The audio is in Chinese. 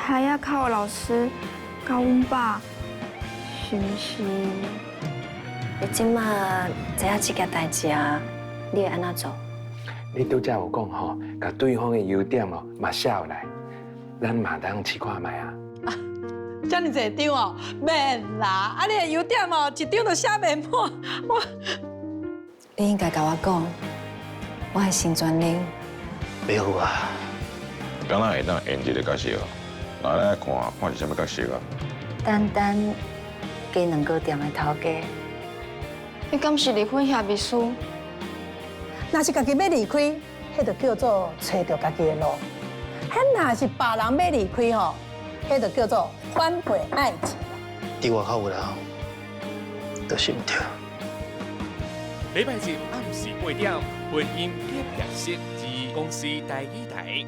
还要靠老师教阮爸，是不是？你即马知影这件代志啊，你会安怎做？你拄则有讲吼，把对方的优点嘛写下来，咱嘛当试看卖啊。遮尔侪张哦，免啦！啊，你的优点哦，一张就写袂满。你应该甲我讲，我的新专领。没有啊，敢若会当演一个角色哦，拿来看是什么角色啊？单单加2个店的头家，你敢是离婚遐秘书？若是家己要离开，迄就叫做找到家己的路；迄若是别人要离开吼，迄就叫做翻倍爱情。伫外口有人，就是唔对。礼拜日暗时8点，婚姻结合式之公司台语台。